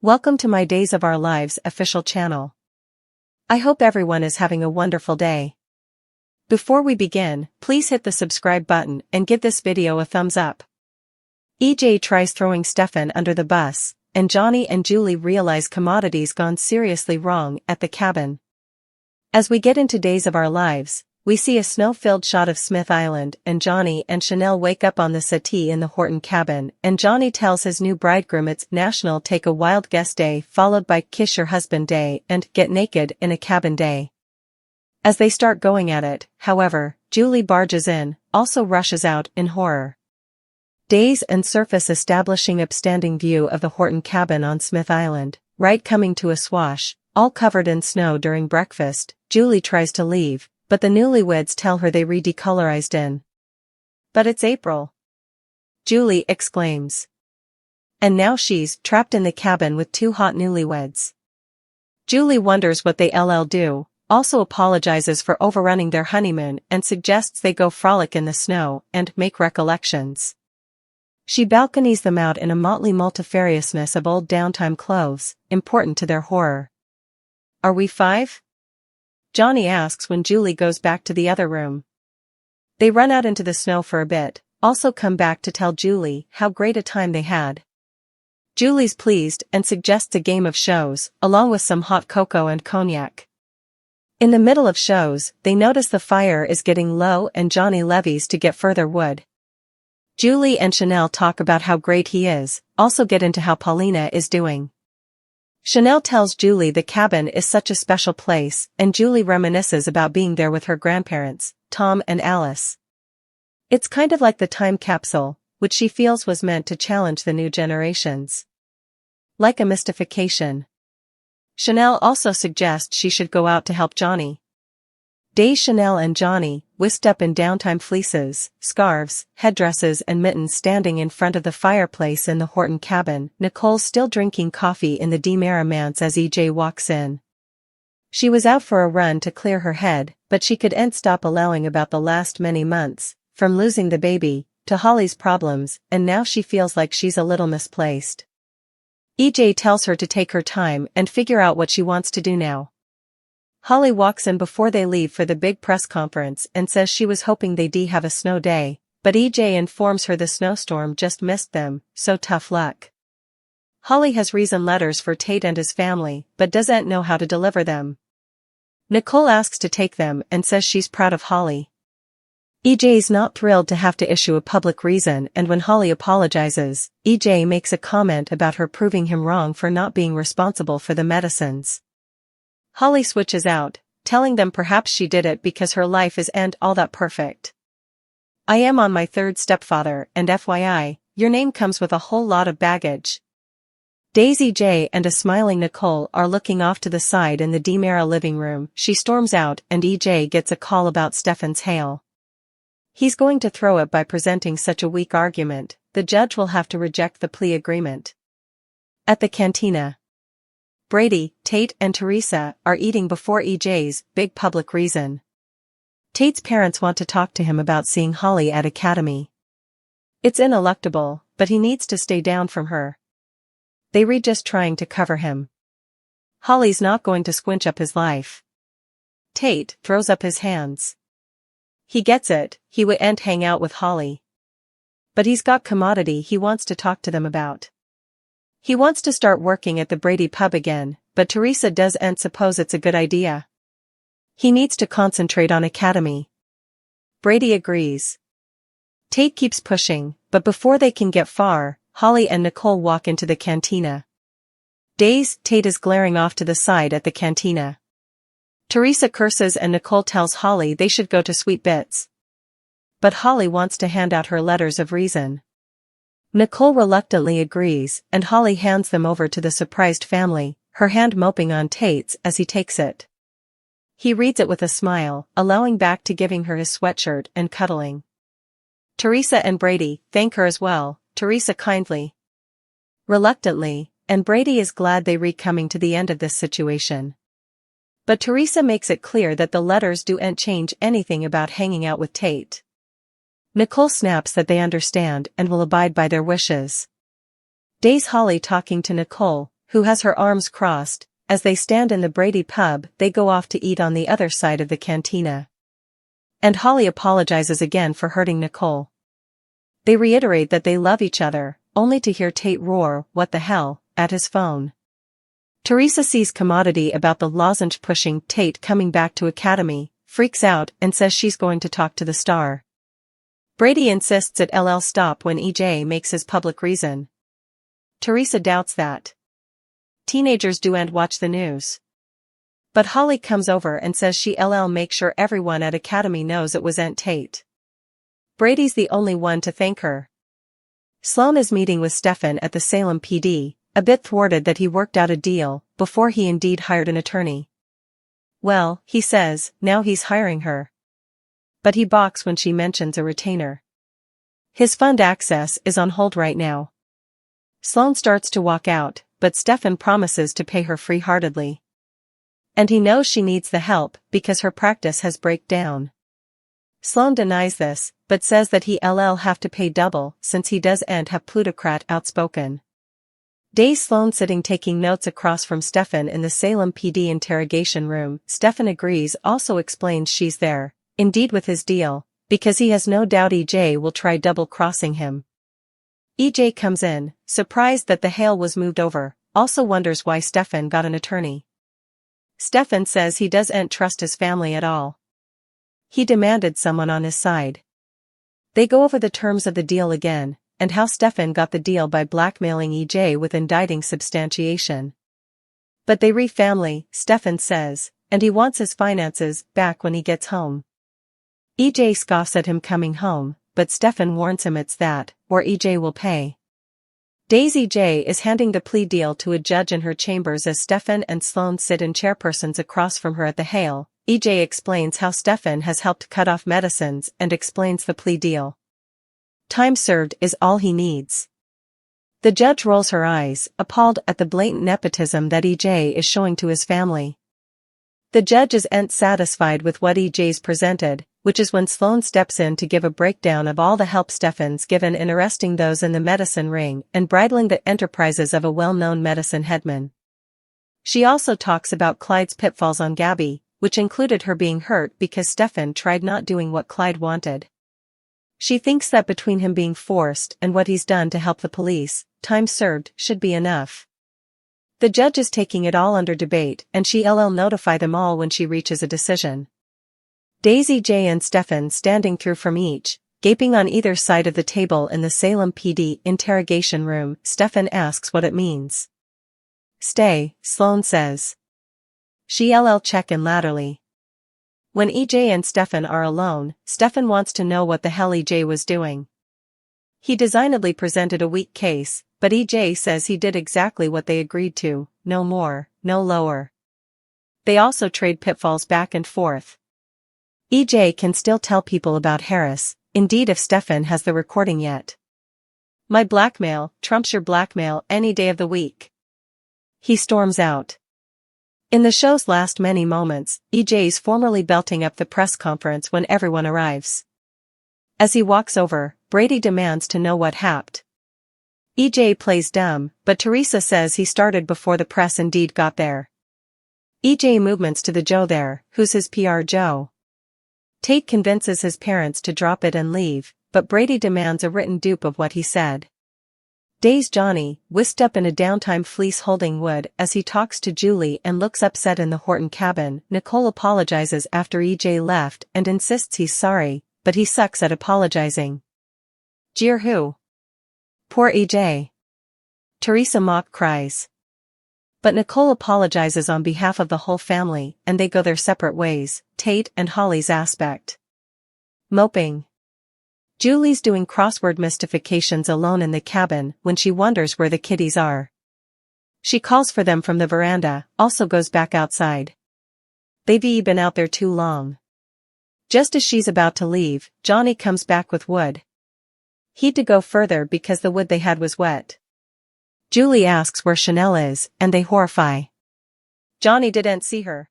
Welcome to my Days of Our Lives official channel. I hope everyone is having a wonderful day. Before we begin, please hit the subscribe button and give this video a thumbs up. EJ tries throwing Stefan under the bus, and Johnny and Julie realize commodities gone seriously wrong at the cabin. As we get into Days of Our Lives, we see a snow-filled shot of Smith Island and Johnny and Chanel wake up on the settee in the Horton cabin, and Johnny tells his new bridegroom it's National Take a Wild Guess Day followed by Kiss Your Husband Day and Get Naked in a Cabin Day. As they start going at it, however, Julie barges in, also rushes out in horror. Days and surface establishing upstanding view of the Horton cabin on Smith Island, right coming to a swash, all covered in snow during breakfast. Julie tries to leave, but the newlyweds tell her they redecolorized in. But it's April, Julie exclaims. And now she's trapped in the cabin with two hot newlyweds. Julie wonders what they'll do, also apologizes for overrunning their honeymoon and suggests they go frolic in the snow and make recollections. She balconies them out in a motley multifariousness of old downtime clothes, important to their horror. Are we five? Johnny asks when Julie goes back to the other room. They run out into the snow for a bit, also come back to tell Julie how great a time they had. Julie's pleased and suggests a game of shows, along with some hot cocoa and cognac. In the middle of shows, they notice the fire is getting low and Johnny levies to get further wood. Julie and Chanel talk about how great he is, also get into how Paulina is doing. Chanel tells Julie the cabin is such a special place, and Julie reminisces about being there with her grandparents, Tom and Alice. It's kind of like the time capsule, which she feels was meant to challenge the new generations. Like a mystification. Chanel also suggests she should go out to help Johnny. Days Chanel and Johnny, whisked up in downtime fleeces, scarves, headdresses and mittens standing in front of the fireplace in the Horton cabin. Nicole's still drinking coffee in the Demara manse as EJ walks in. She was out for a run to clear her head, but she couldn't stop allowing about the last many months, from losing the baby, to Holly's problems, and now she feels like she's a little misplaced. EJ tells her to take her time and figure out what she wants to do now. Holly walks in before they leave for the big press conference and says she was hoping they'd have a snow day, but EJ informs her the snowstorm just missed them, so tough luck. Holly has reason letters for Tate and his family, but doesn't know how to deliver them. Nicole asks to take them and says she's proud of Holly. EJ's not thrilled to have to issue a public reason, and when Holly apologizes, EJ makes a comment about her proving him wrong for not being responsible for the medicines. Holly switches out, telling them perhaps she did it because her life isn't all that perfect. I am on my third stepfather, and FYI, your name comes with a whole lot of baggage. Daisy J and a smiling Nicole are looking off to the side in the Demara living room. She storms out and EJ gets a call about Stefan's hail. He's going to throw it by presenting such a weak argument. The judge will have to reject the plea agreement. At the cantina, Brady, Tate and Teresa are eating before EJ's big public reason. Tate's parents want to talk to him about seeing Holly at Academy. It's ineluctable, but he needs to stay down from her. They read just trying to cover him. Holly's not going to squinch up his life. Tate throws up his hands. He gets it, he wouldn't hang out with Holly. But he's got commodity he wants to talk to them about. He wants to start working at the Brady pub again, but Teresa doesn't suppose it's a good idea. He needs to concentrate on Academy. Brady agrees. Tate keeps pushing, but before they can get far, Holly and Nicole walk into the cantina. Tate is glaring off to the side at the cantina. Teresa curses and Nicole tells Holly they should go to Sweet Bits. But Holly wants to hand out her letters of reason. Nicole reluctantly agrees, and Holly hands them over to the surprised family, her hand moping on Tate's as he takes it. He reads it with a smile, allowing back to giving her his sweatshirt and cuddling. Teresa and Brady thank her as well, Teresa kindly. Reluctantly, and Brady is glad they read coming to the end of this situation. But Teresa makes it clear that the letters don't change anything about hanging out with Tate. Nicole snaps that they understand and will abide by their wishes. Days Holly talking to Nicole, who has her arms crossed. As they stand in the Brady pub, they go off to eat on the other side of the cantina. And Holly apologizes again for hurting Nicole. They reiterate that they love each other, only to hear Tate roar, "What the hell," at his phone. Teresa sees commodity about the lozenge-pushing Tate coming back to Academy, freaks out and says she's going to talk to the star. Brady insists at LL stop when EJ makes his public reason. Teresa doubts that. Teenagers do and watch the news. But Holly comes over and says she LL make sure everyone at Academy knows it was Aunt Tate. Brady's the only one to thank her. Sloan is meeting with Stefan at the Salem PD, a bit thwarted that he worked out a deal, before he indeed hired an attorney. Well, he says, now he's hiring her. But he balks when she mentions a retainer. His fund access is on hold right now. Sloan starts to walk out, but Stefan promises to pay her free-heartedly. And he knows she needs the help because her practice has break down. Sloan denies this, but says that he LL have to pay double since he doesn't have plutocrat outspoken. Days Sloan sitting taking notes across from Stefan in the Salem PD interrogation room. Stefan agrees, also explains she's there, indeed with his deal, because he has no doubt EJ will try double-crossing him. EJ comes in, surprised that the hail was moved over, also wonders why Stefan got an attorney. Stefan says he doesn't trust his family at all. He demanded someone on his side. They go over the terms of the deal again, and how Stefan got the deal by blackmailing EJ with indicting substantiation. But they re-family, Stefan says, and he wants his finances back when he gets home. EJ scoffs at him coming home, but Stefan warns him it's that, or EJ will pay. Daisy J is handing the plea deal to a judge in her chambers as Stefan and Sloan sit in chairpersons across from her at the Hale. EJ explains how Stefan has helped cut off medicines and explains the plea deal. Time served is all he needs. The judge rolls her eyes, appalled at the blatant nepotism that EJ is showing to his family. The judge isn't satisfied with what EJ's presented, which is when Sloan steps in to give a breakdown of all the help Stefan's given in arresting those in the medicine ring and bridling the enterprises of a well-known medicine headman. She also talks about Clyde's pitfalls on Gabby, which included her being hurt because Stefan tried not doing what Clyde wanted. She thinks that between him being forced and what he's done to help the police, time served should be enough. The judge is taking it all under debate and she'll notify them all when she reaches a decision. Daisy J and Stefan standing through from each, gaping on either side of the table in the Salem PD interrogation room. Stefan asks what it means. Stay, Sloan says. She'll check in laterally. When EJ and Stefan are alone, Stefan wants to know what the hell EJ was doing. He designedly presented a weak case, but EJ says he did exactly what they agreed to, no more, no lower. They also trade pitfalls back and forth. EJ can still tell people about Harris, indeed if Stefan has the recording yet. My blackmail trumps your blackmail any day of the week. He storms out. In the show's last many moments, EJ's formally belting up the press conference when everyone arrives. As he walks over, Brady demands to know what happened. EJ plays dumb, but Teresa says he started before the press indeed got there. EJ movements to the Joe there, who's his PR Joe. Tate convinces his parents to drop it and leave, but Brady demands a written dupe of what he said. Days Johnny, whisked up in a downtime fleece holding wood as he talks to Julie and looks upset in the Horton cabin. Nicole apologizes after EJ left and insists he's sorry, but he sucks at apologizing. Jeer who? Poor EJ. Teresa mock cries. But Nicole apologizes on behalf of the whole family and they go their separate ways, Tate and Holly's aspect. Moping. Julie's doing crossword mystifications alone in the cabin when she wonders where the kiddies are. She calls for them from the veranda, also goes back outside. They've been out there too long. Just as she's about to leave, Johnny comes back with wood. He'd to go further because the wood they had was wet. Julie asks where Chanel is, and they horrify. Johnny didn't see her.